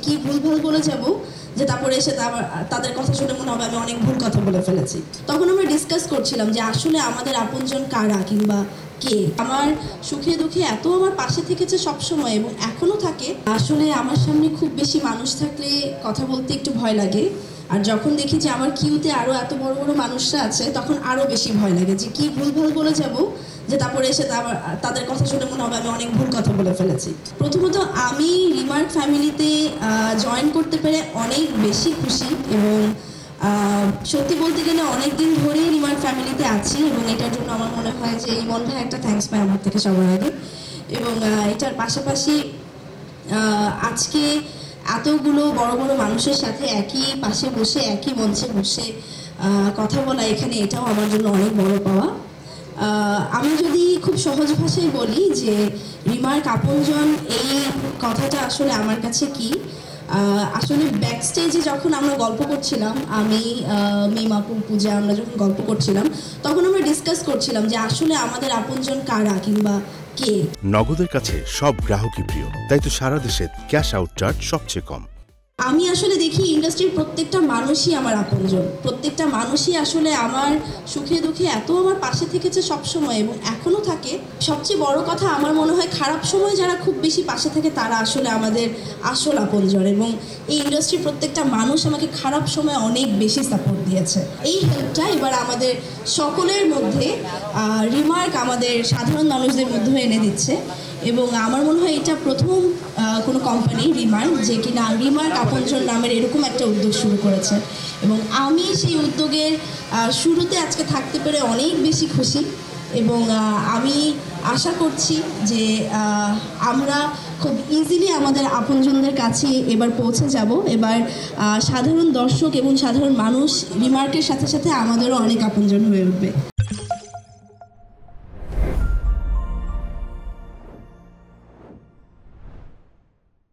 কি ভুলভাল বলে যাব যে তারপরে এসে তাদের কথা শুনে মনে হবে আমি অনেক ভুল কথা বলে ফেলেছি। তখন আমরা ডিসকাস করছিলাম যে আসলে আমাদের আপনজন কারা কিংবা কে। আমার সুখে দুঃখে এত আমার পাশে থেকেছে সবসময় এবং এখনও থাকে। আসলে আমার সামনে খুব বেশি মানুষ থাকলে কথা বলতে একটু ভয় লাগে, আর যখন দেখি যে আমার কিউতে আরও এত বড় বড় মানুষরা আছে তখন আরও বেশি ভয় লাগে যে কি ভুলভাল বলে যাব যে তারপরে এসে তাদের কথা শুনে মনে হবে আমি অনেক ভুল কথা বলে ফেলেছি। প্রথমত আমি রিমার্ক ফ্যামিলিতে জয়েন করতে পেরে অনেক বেশি খুশি এবং সত্যি বলতে গেলে অনেক দিন ধরেই রিমার্ক ফ্যামিলিতে আছি এবং এটার জন্য আমার মনে হয় যে ইমন ভাই একটা থ্যাঙ্কস পায় আমার থেকে সবার আগে। এবং এটার পাশাপাশি আজকে এতগুলো বড় বড় মানুষের সাথে একই পাশে বসে একই মঞ্চে বসে কথা বলা এখানে, এটাও আমার জন্য অনেক বড় পাওয়া। আমি যদি খুব সহজ ভাষায় বলি যে রিমার্ক আপনজন এই কথাটা আসলে আমার কাছে কি, আসলে ব্যাক স্টেজে যখন আমরা গল্প করছিলাম, আমি মিমাপু পূজা আমরা যখন গল্প করছিলাম তখন আমরা ডিসকাস করছিলাম যে আসলে আমাদের আপনজন কারা কিংবা কে। নগদের কাছে সব গ্রাহকই প্রিয়, তাই তো সারা দেশে ক্যাশ আউট চার্জ সবচেয়ে কম। আমি আসলে দেখি ইন্ডাস্ট্রির প্রত্যেকটা মানুষই আমার আপনজন, প্রত্যেকটা মানুষই আসলে আমার সুখে দুঃখে এত আমার পাশে থেকেছে সবসময় এবং এখনও থাকে। সবচেয়ে বড় কথা আমার মনে হয় খারাপ সময় যারা খুব বেশি পাশে থাকে তারা আসলে আমাদের আসল আপনজন, এবং এই ইন্ডাস্ট্রির প্রত্যেকটা মানুষ আমাকে খারাপ সময় অনেক বেশি সাপোর্ট দিয়েছে। এই হেল্পটা এবার আমাদের সকলের মধ্যে রিমার্ক আমাদের সাধারণ মানুষদের মধ্যে এনে দিচ্ছে এবং আমার মনে হয় এটা প্রথম কোনো কোম্পানি রিমার্ক যে কিনা রিমার্ক আপনজন নামের এরকম একটা উদ্যোগ শুরু করেছে এবং আমি সেই উদ্যোগের শুরুতে আজকে থাকতে পেরে অনেক বেশি খুশি এবং আমি আশা করছি যে আমরা খুব ইজিলি আমাদের আপনজনদের কাছে এবার পৌঁছে যাব। এবার সাধারণ দর্শক এবং সাধারণ মানুষ রিমার্কের সাথে সাথে আমাদেরও অনেক আপনজন হয়ে উঠবে।